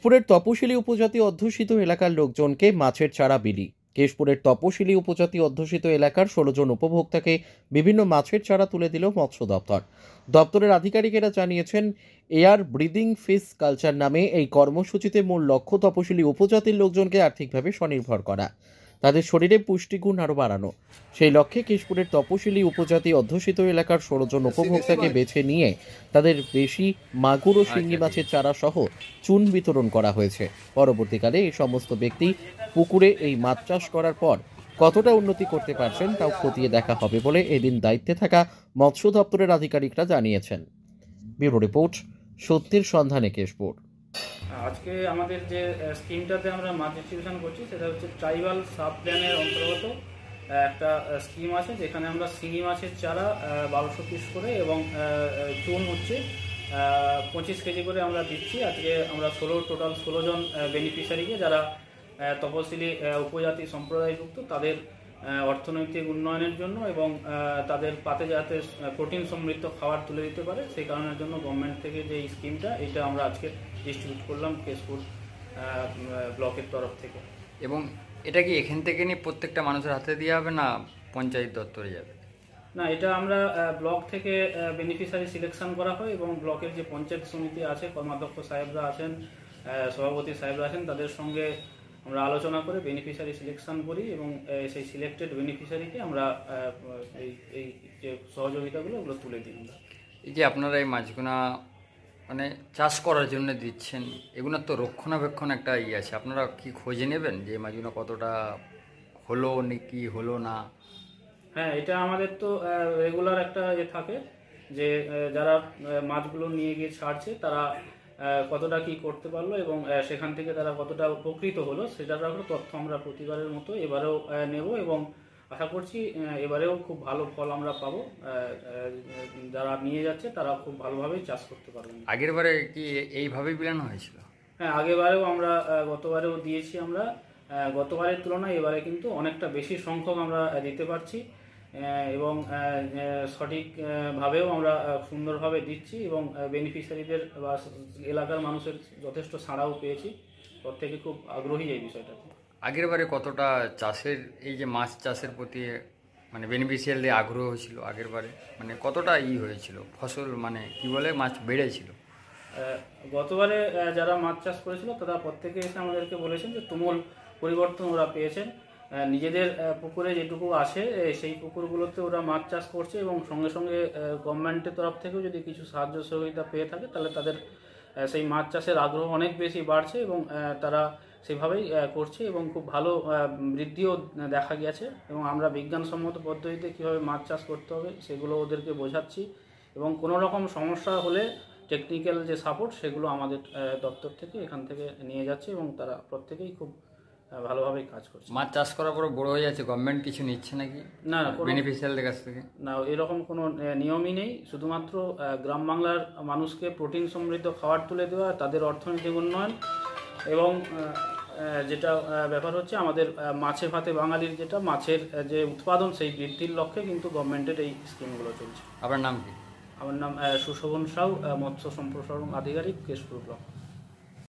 কেশপুরের তপশিলি উপজাতি অধ্যুষিত এলাকার লোকজনকে মাছের চারা বিলি। কেশপুরের তপশিলি উপজাতি অধ্যুষিত এলাকার ১৬ জন উপভোক্তাকে বিভিন্ন মাছের চারা তুলে দিল মৎস্য দপ্তর। দপ্তরের আধিকারিকেরা জানিয়েছেন, এয়ার ব্রিদিং ফিশ কালচার নামে এই কর্মসূচিতে মূল লক্ষ্য তপশিলি উপজাতির লোকজনকে আর্থিকভাবে স্বনির্ভর করা, তাদের শরীরে পুষ্টিগুণ আরও বাড়ানো। সেই লক্ষ্যে কেশপুরের তপশিলি উপজাতি অধ্যুষিত এলাকার ১৬ জন উপভোক্তাকে বেছে নিয়ে তাদের বেশি মাগুর ও শিঙ্গি মাছের চারা সহ চুন বিতরণ করা হয়েছে। পরবর্তীকালে এই সমস্ত ব্যক্তি পুকুরে এই মাছ চাষ করার পর কতটা উন্নতি করতে পারছেন তাও খতিয়ে দেখা হবে বলে এদিন দায়িত্বে থাকা মৎস্য দপ্তরের আধিকারিকরা জানিয়েছেন। ব্যুরো রিপোর্ট, সত্যের সন্ধানে কেশপুর। আজকে আমাদের যে স্কিমটাতে আমরা মাছ ডিস্ট্রিবিউশন করছি সেটা হচ্ছে ট্রাইবাল সাব প্ল্যানের অন্তর্গত একটা স্কিম আছে, যেখানে আমরা শিঙি মাছের চারা ১২০০ পিস করে এবং চুন হচ্ছে ২৫ কেজি করে আমরা দিচ্ছি। আজকে আমরা টোটাল ১৬ জন বেনিফিশিয়ারিকে, যারা তপশিলি উপজাতি সম্প্রদায়ভুক্ত, তাদের অর্থনৈতিক উন্নয়নের জন্য এবং তাদের পাতে যাতে প্রোটিন সমৃদ্ধ খাবার তুলে দিতে পারে সেই কারণের জন্য গভর্নমেন্ট থেকে যে স্কিমটা, এটা আমরা আজকে ডিস্ট্রিবিউট করলাম কেশপুর ব্লকের তরফ থেকে। এবং এটা কি এখান থেকে নিয়ে প্রত্যেকটা মানুষের হাতে দেওয়া হবে না পঞ্চায়েত দপ্তরে যাবে? না, এটা আমরা ব্লক থেকে বেনিফিশিয়ারি সিলেকশন করা হয় এবং ব্লকের যে পঞ্চায়েত সমিতি আছে, কর্মাধ্যক্ষ সাহেবরা আছেন, সভাপতি সাহেবরা আছেন, তাদের সঙ্গে আমরা আলোচনা করে বেনিফিশিয়ারি সিলেকশন করি এবং সেই সিলেক্টেড বেনিফিশিয়ারিকে আমরা এই যে সহযোগিতাগুলো ওগুলো তুলে দিই। এই যে আপনারা এই মাছগুনা মানে চাষ করার জন্য দিচ্ছেন, এগুলোর তো রক্ষণাবেক্ষণ একটা আছে, আপনারা কি খোঁজে নেবেন যে মাছগুলো কতটা হলো নাকি হলো না? হ্যাঁ, এটা আমাদের তো রেগুলার একটা থাকে যে যারা মাছগুলো নিয়ে গিয়ে ছাড়ছে তারা কতটা কি করতে পারলো এবং সেখান থেকে তারা কতটা উপকৃত হলো সেটার একটা তথ্য আমরা প্রতিবারের মতো এবারেও নেব এবং আশা করছি এবারেও খুব ভালো ফল আমরা পাবো। যারা নিয়ে যাচ্ছে তারা খুব ভালোভাবেই চাষ করতে পারবেন। আগের বারে কি এইভাবেই বিলানো হয়েছিল? হ্যাঁ, আগেবারেও আমরা গতবারেও দিয়েছি। আমরা গতবারের তুলনায় এবারে কিন্তু অনেকটা বেশি সংখ্যক আমরা দিতে পারছি এবং সঠিকভাবেও আমরা সুন্দরভাবে দিচ্ছি এবং বেনিফিশিয়ারিদের বা এলাকার মানুষের যথেষ্ট সাড়াও পেয়েছি। প্রত্যেকে খুব আগ্রহী এই বিষয়টাতে। আগের বারে কতটা চাষের এই যে মাছ চাষের প্রতি মানে বেনিফিশিয়ারিদের আগ্রহ ছিল আগের বারে, মানে কতটা হয়েছিল ফসল, মানে কি বলে মাছ বেড়েছিল? গতবারে যারা মাছ চাষ করেছিল তারা প্রত্যেকে এসে আমাদেরকে বলেছেন যে তুমুল পরিবর্তন ওরা পেয়েছেন। নিজেদের পুকুরে যেটুকু আসে সেই পুকুরগুলোতে ওরা মাছ চাষ করছে এবং সঙ্গে সঙ্গে গভর্নমেন্টের তরফ থেকেও যদি কিছু সাহায্য সহযোগিতা পেয়ে থাকে তাহলে তাদের সেই মাছ চাষের আগ্রহ অনেক বেশি বাড়ছে এবং তারা সেভাবেই করছে এবং খুব ভালো বৃদ্ধিও দেখা গেছে। এবং আমরা বিজ্ঞানসম্মত পদ্ধতিতে কীভাবে মাছ চাষ করতে হবে সেগুলো ওদেরকে বোঝাচ্ছি এবং কোনো রকম সমস্যা হলে টেকনিক্যাল যে সাপোর্ট সেগুলো আমাদের দপ্তর থেকে এখান থেকে নিয়ে যাচ্ছে এবং তারা প্রত্যেকেই খুব ভালোভাবেই কাজ করছে। মাছ চাষ করার পরে বড় হয়ে যাচ্ছে, গভর্নমেন্ট কিছু নিচ্ছে নাকি না বেনিফিশিয়ারিদের কাছ থেকে? না, এরকম কোনো নিয়মই নেই। শুধুমাত্র গ্রাম বাংলার মানুষকে প্রোটিন সমৃদ্ধ খাবার তুলে দেওয়া, তাদের অর্থনৈতিক উন্নয়ন এবং যেটা ব্যাপার হচ্ছে আমাদের মাছে ভাতে বাঙালির যেটা মাছের যে উৎপাদন সেই বৃদ্ধির লক্ষ্যে কিন্তু গভর্নমেন্টের এই স্কিমগুলো চলছে। আপনার নাম কি? আমার নাম সুশোভন সাউ, মৎস্য সম্প্রসারণ আধিকারিক, কেশপুর ব্লক।